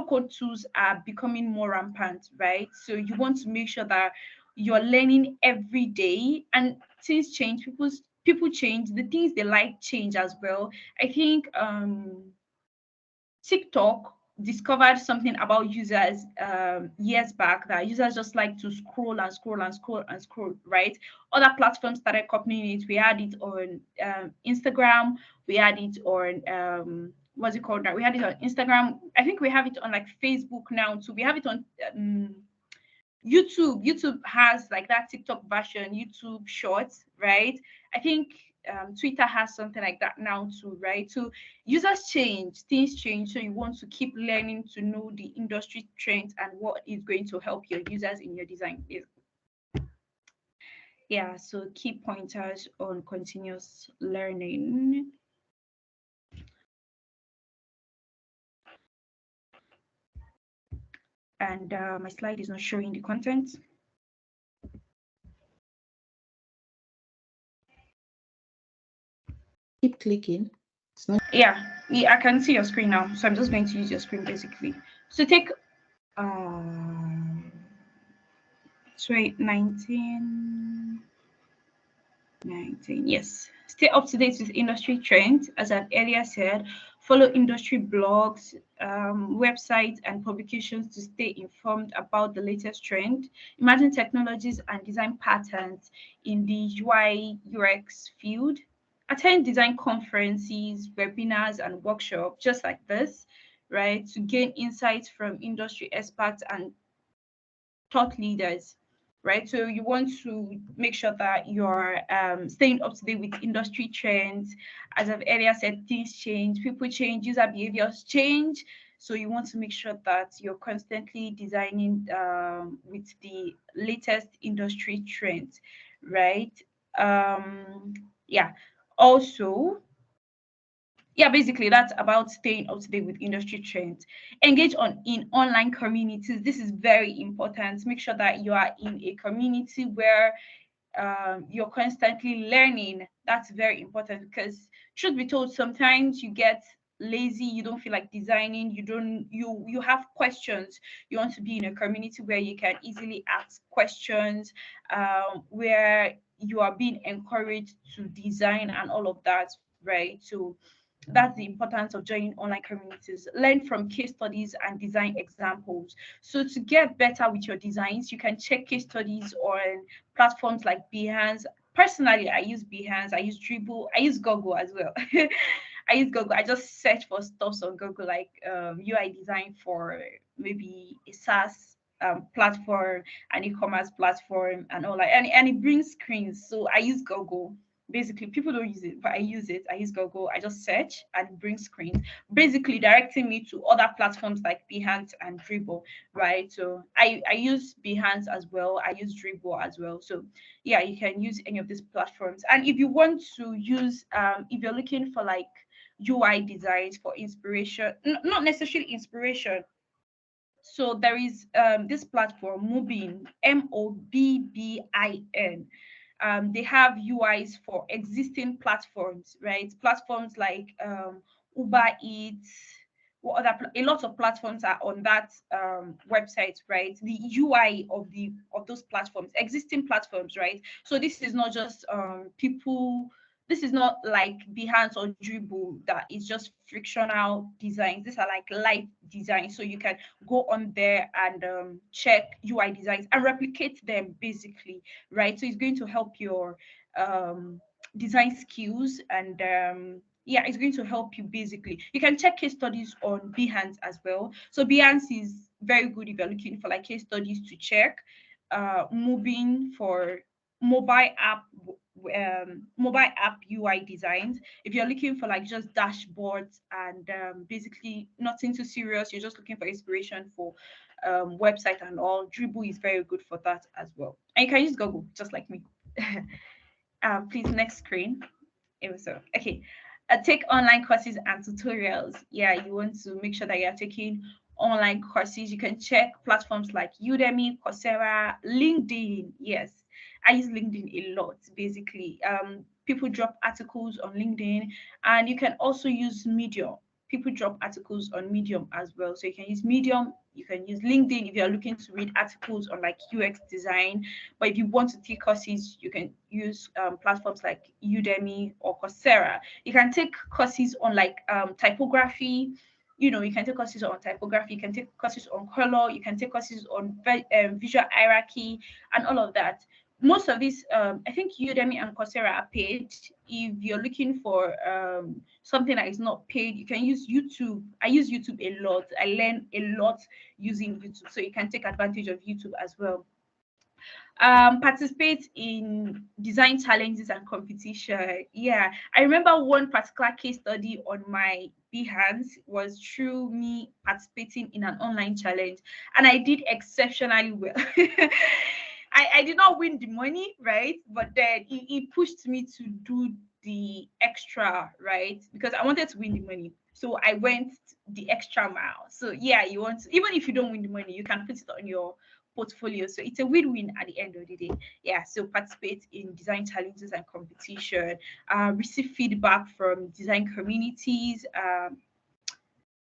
code tools are becoming more rampant, right? So you want to make sure that you're learning every day, and things change, people change, the things they like change as well. I think TikTok discovered something about users years back, that users just like to scroll and scroll and scroll and scroll, right? Other platforms started copying it. We had it on Instagram, we had it on what's it called now? We had it on Instagram. I think we have it on like Facebook now too. We have it on YouTube. YouTube has like that TikTok version, YouTube Shorts, right? I think Twitter has something like that now too, right? So users change, things change. So you want to keep learning to know the industry trends and what is going to help your users in your design phase. Yeah, so key pointers on continuous learning. And my slide is not showing the content. Keep clicking. It's not. Yeah, I can see your screen now. So I'm just going to use your screen basically. So take 19, yes. Stay up to date with industry trends. As I've earlier said, follow industry blogs, websites, and publications to stay informed about the latest trend, emerging technologies and design patterns in the UI UX field. Attend design conferences, webinars, and workshops just like this, right, to gain insights from industry experts and thought leaders, right? So you want to make sure that you're staying up to date with industry trends. As I've earlier said, things change, people change, user behaviors change. So you want to make sure that you're constantly designing with the latest industry trends, right? Yeah. Also, yeah, basically that's about staying up to date with industry trends. Engage in online communities. This is very important. Make sure that you are in a community where you're constantly learning. That's very important because truth be told, sometimes you get lazy, you don't feel like designing, you have questions. You want to be in a community where you can easily ask questions, where you are being encouraged to design and all of that, right? So that's the importance of joining online communities. Learn from case studies and design examples. So to get better with your designs, you can check case studies on platforms like Behance. personally, I use Behance, I use Dribble, I use Google as well. I use Google. I just search for stuff on Google, like UI design for maybe a SaaS platform, an e-commerce platform, and all that. And it brings screens. So I use Google. Basically, people don't use it, but I use it. I use Google. I just search and it brings screens, basically directing me to other platforms like Behance and Dribble, right? So I use Behance as well. I use Dribble as well. So yeah, you can use any of these platforms. And if you want to use, if you're looking for like UI designs for inspiration, not necessarily inspiration. So there is this platform, Mobbin, Mobbin. They have UIs for existing platforms, right? Platforms like Uber Eats, what other a lot of platforms are on that website, right? The UI of those platforms, existing platforms, right? So this is not just people. This is not like Behance or Dribble that is just frictional designs. These are like live designs. So you can go on there and check UI designs and replicate them basically, right? So it's going to help your design skills and yeah, it's going to help you basically. You can check case studies on Behance as well. So Behance is very good if you're looking for like case studies to check. Moving for mobile app UI designs. If you're looking for like just dashboards and basically nothing too serious, you're just looking for inspiration for website and all, Dribble is very good for that as well. And you can use Google just like me. Please, next screen. So, okay. Take online courses and tutorials. Yeah, you want to make sure that you're taking online courses. You can check platforms like Udemy, Coursera, LinkedIn. Yes, I use LinkedIn a lot. Basically, people drop articles on LinkedIn, and you can also use Medium. People drop articles on Medium as well. So you can use Medium. You can use LinkedIn if you're looking to read articles on like UX design. But if you want to take courses, you can use platforms like Udemy or Coursera. You can take courses on like typography. You know, you can take courses on typography. You can take courses on color. You can take courses on visual hierarchy and all of that. Most of these, I think Udemy and Coursera are paid. If you're looking for something that is not paid, you can use YouTube. I use YouTube a lot. I learn a lot using YouTube, so you can take advantage of YouTube as well. Participate in design challenges and competition. Yeah, I remember one particular case study on my Behance was through me participating in an online challenge, and I did exceptionally well. I did not win the money, right? But then it pushed me to do the extra, right? Because I wanted to win the money. So I went the extra mile. So yeah, you want to, even if you don't win the money, you can put it on your portfolio. So it's a win-win at the end of the day. Yeah, so participate in design challenges and competition, receive feedback from design communities.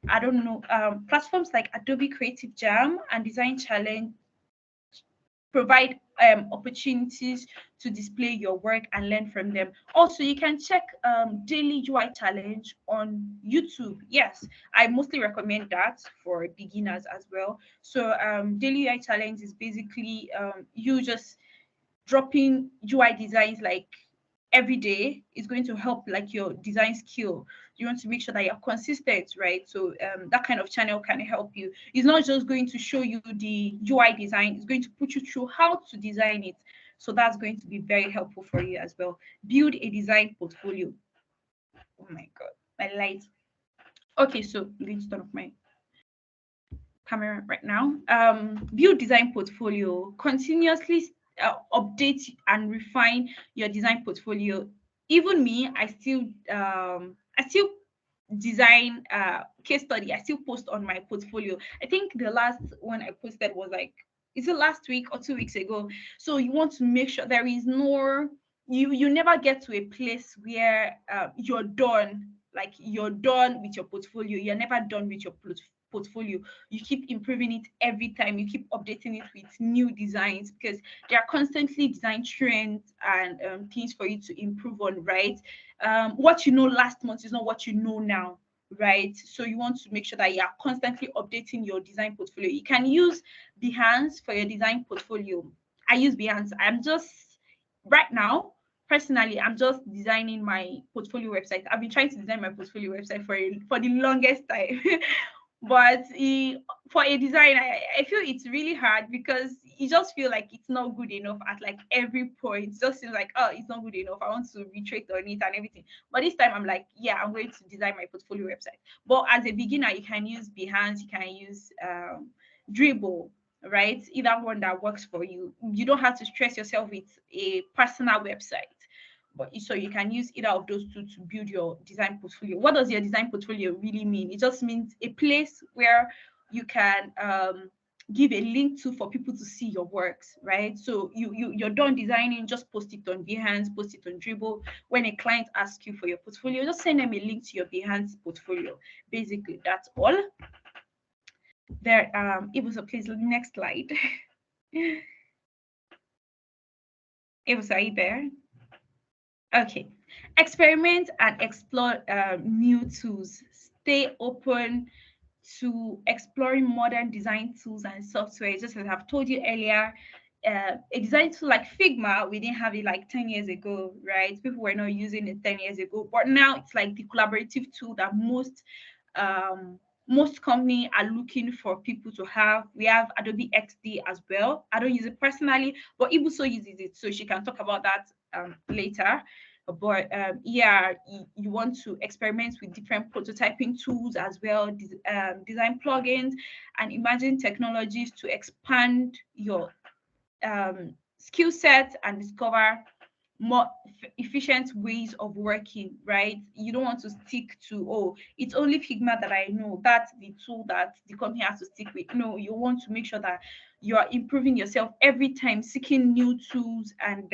I don't know, platforms like Adobe Creative Jam and Design Challenge provide opportunities to display your work and learn from them. Also, you can check daily UI challenge on YouTube. Yes, I mostly recommend that for beginners as well. So daily UI challenge is basically you just dropping UI designs like every day. Is going to help like your design skill. You want to make sure that you're consistent, right? So that kind of channel can help you. It's not just going to show you the UI design, it's going to put you through how to design it. So that's going to be very helpful for you as well. Build a design portfolio. Oh my God, my light. Okay, so I'm going to turn off my camera right now. Build design portfolio. Continuously update and refine your design portfolio. Even me, I still design case study. I still post on my portfolio. I think the last one I posted was like, is it last week or 2 weeks ago? So you want to make sure there is no, you never get to a place where you're done. Like you're done with your portfolio. You're never done with your portfolio. You keep improving it every time. You keep updating it with new designs because there are constantly design trends and things for you to improve on, right? What you know last month is not what you know now, right? So you want to make sure that you are constantly updating your design portfolio. You can use Behance for your design portfolio. I use Behance. I'm just right now personally, I'm just designing my portfolio website. I've been trying to design my portfolio website for the longest time. But for a design, I feel it's really hard because you just feel like it's not good enough at like every point. It just seems like, oh, it's not good enough. I want to retract on it and everything. But this time I'm like, yeah, I'm going to design my portfolio website. But as a beginner, you can use Behance, you can use Dribble, right? Either one that works for you. You don't have to stress yourself with a personal website. But so you can use either of those two to build your design portfolio. What does your design portfolio really mean? It just means a place where you can give a link to for people to see your works, right? So you're done designing, just post it on Behance, post it on Dribble. When a client asks you for your portfolio, just send them a link to your Behance portfolio. Basically, that's all. There, Ibuso, please, next slide. Ibuso, are you there? Okay, experiment and explore new tools. Stay open to exploring modern design tools and software. Just as I've told you earlier, a design tool like Figma, we didn't have it like 10 years ago, right? People were not using it 10 years ago, but now it's like the collaborative tool that most companies are looking for people to have. We have Adobe XD as well. I don't use it personally, but Ibuso uses it, so she can talk about that later. But yeah, you want to experiment with different prototyping tools as well, design plugins and emerging technologies to expand your skill set and discover more efficient ways of working, right? You don't want to stick to, oh, it's only Figma that I know, that's the tool that the company has to stick with. No, you want to make sure that you are improving yourself every time, seeking new tools and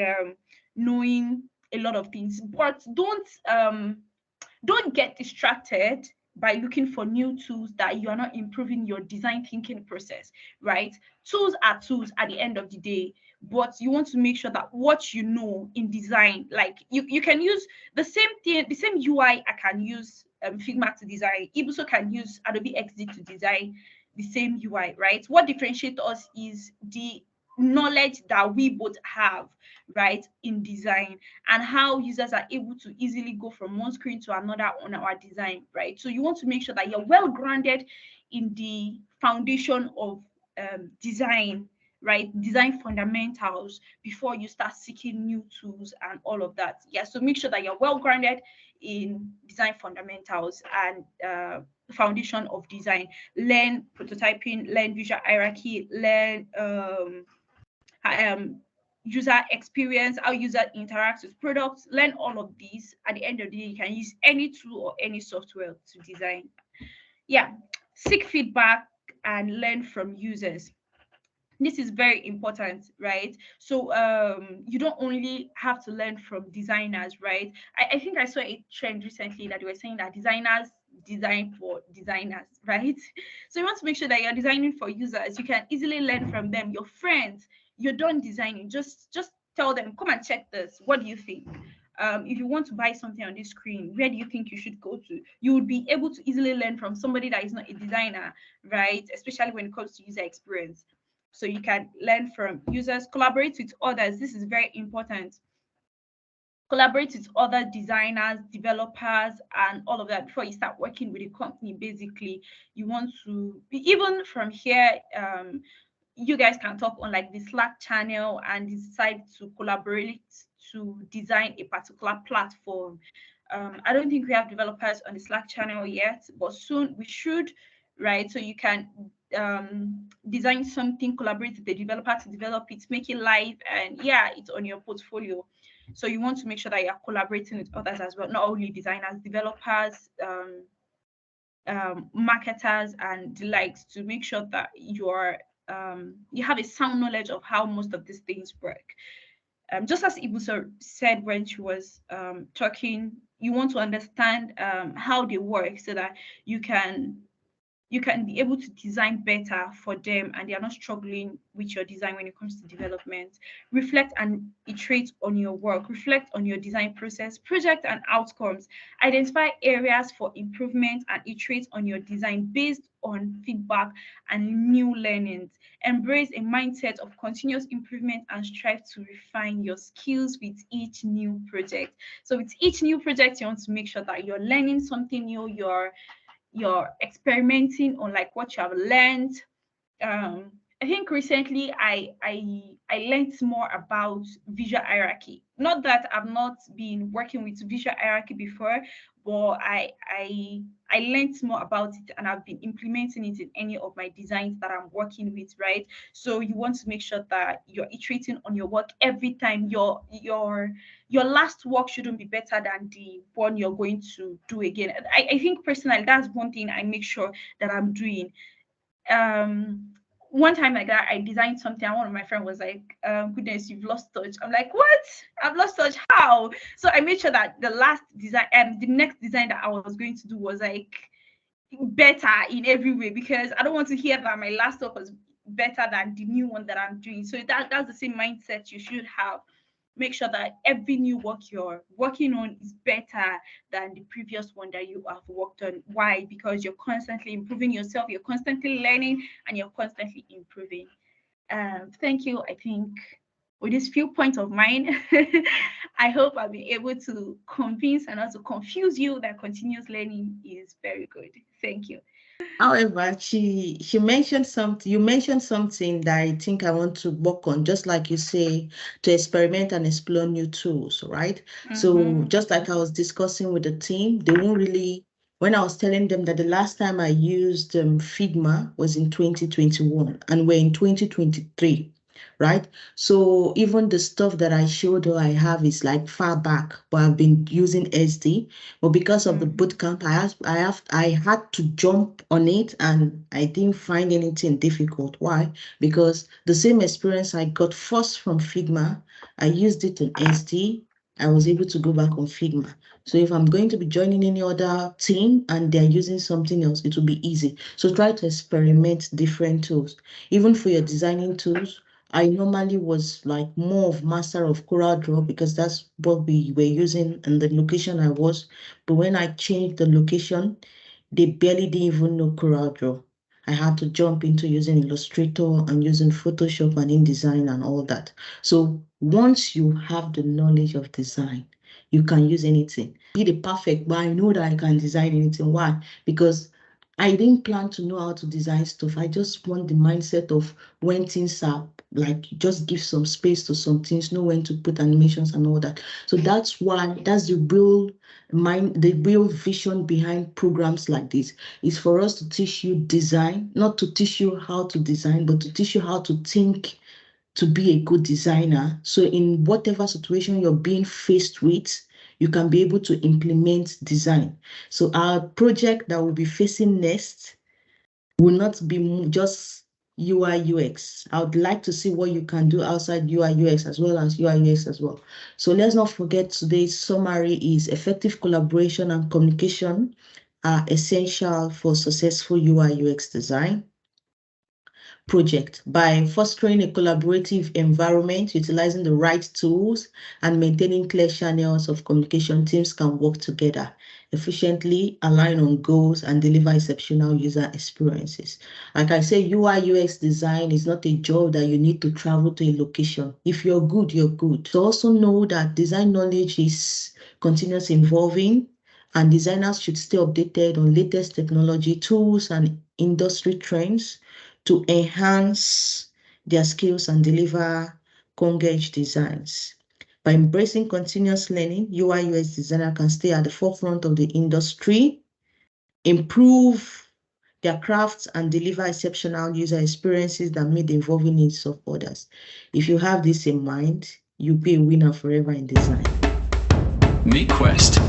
knowing a lot of things. But don't get distracted by looking for new tools that you are not improving your design thinking process, right? Tools are tools at the end of the day, but you want to make sure that what you know in design, like you can use the same thing, the same UI. I can use Figma to design. Ibuso can use Adobe XD to design the same UI, right? What differentiates us is the knowledge that we both have, right, in design, and how users are able to easily go from one screen to another on our design, right? So you want to make sure that you're well grounded in the foundation of design, right? Design fundamentals before you start seeking new tools and all of that. Yeah, so make sure that you're well grounded in design fundamentals and foundation of design. Learn prototyping, learn visual hierarchy, learn user experience, how user interacts with products. Learn all of these. At the end of the day, you can use any tool or any software to design. Yeah, seek feedback and learn from users. This is very important, right? So you don't only have to learn from designers, right? I think I saw a trend recently that they were saying that designers design for designers, right? So you want to make sure that you're designing for users. You can easily learn from them. Your friends, you're done designing, just tell them, come and check this. What do you think? If you want to buy something on this screen, where do you think you should go to? You would be able to easily learn from somebody that is not a designer, right? Especially when it comes to user experience. So you can learn from users, collaborate with others. This is very important. Collaborate with other designers, developers, and all of that before you start working with a company. Basically, you want to be, even from here, you guys can talk on like the Slack channel and decide to collaborate to design a particular platform. I don't think we have developers on the Slack channel yet, but soon we should, right? So you can design something, collaborate with the developer to develop it, make it live, and yeah, it's on your portfolio. So you want to make sure that you're collaborating with others as well, not only designers, developers, marketers, and the likes, to make sure that you're you have a sound knowledge of how most of these things work. Just as Ibuso said when she was talking, you want to understand how they work so that you can you can be able to design better for them, and they are not struggling with your design when it comes to development. Reflect and iterate on your work. Reflect on your design process, project, and outcomes. Identify areas for improvement and iterate on your design based on feedback and new learnings. Embrace a mindset of continuous improvement and strive to refine your skills with each new project. So with each new project, you want to make sure that you're learning something new, you're experimenting on like what you have learned. I think recently I learned more about visual hierarchy. Not that I've not been working with visual hierarchy before, but I learned more about it, and I've been implementing it in any of my designs that I'm working with, right? So you want to make sure that you're iterating on your work every time. Your last work shouldn't be better than the one you're going to do again. I think personally that's one thing I make sure that I'm doing. One time like that, I designed something, and one of my friends was like, goodness, you've lost touch. I'm like, what? I've lost touch? How? So I made sure that the last design and the next design that I was going to do was like better in every way, because I don't want to hear that my last work was better than the new one that I'm doing. So that's the same mindset you should have. Make sure that every new work you're working on is better than the previous one that you have worked on. Why? Because you're constantly improving yourself, you're constantly learning, and you're constantly improving. Thank you. I think with these few points of mine, I hope I'll be able to convince and also confuse you that continuous learning is very good. Thank you. However, she mentioned something. You mentioned something that I think I want to work on, just like you say, to experiment and explore new tools, right? So just like I was discussing with the team, they won't really. When I was telling them that the last time I used Figma was in 2021, and we're in 2023. Right? So even the stuff that I showed her I have is like far back, but I've been using SD. But because of the bootcamp, I had to jump on it, and I didn't find anything difficult. Why? Because the same experience I got first from Figma, I used it in SD. I was able to go back on Figma. So if I'm going to be joining any other team and they're using something else, it will be easy. So try to experiment different tools. Even for your designing tools, I normally was like more of master of CorelDRAW because that's what we were using in the location I was. But when I changed the location, they barely didn't even know CorelDRAW. I had to jump into using Illustrator and using Photoshop and InDesign and all that. So once you have the knowledge of design, you can use anything. Be the perfect, but I know that I can design anything. Why? Because I didn't plan to know how to design stuff. I just want the mindset of when things are like, just give some space to some things, know when to put animations and all that. So that's why, that's the real vision behind programs like this, is for us to teach you design, not to teach you how to design, but to teach you how to think to be a good designer. So in whatever situation you're being faced with, you can be able to implement design. So our project that we'll be facing next will not be just UI UX. I would like to see what you can do outside UI UX as well as UI UX as well. So let's not forget, today's summary is effective collaboration and communication are essential for successful UI UX design project. By fostering a collaborative environment, utilizing the right tools, and maintaining clear channels of communication, teams can work together efficiently, align on goals, and deliver exceptional user experiences. Like I say, UI UX design is not a job that you need to travel to a location. If you're good, you're good. So also know that design knowledge is continuously evolving, and designers should stay updated on latest technology, tools, and industry trends to enhance their skills and deliver cutting-edge designs. By embracing continuous learning, UI UX designer can stay at the forefront of the industry, improve their crafts, and deliver exceptional user experiences that meet the evolving needs of others. If you have this in mind, you'll be a winner forever in design. MeQuest.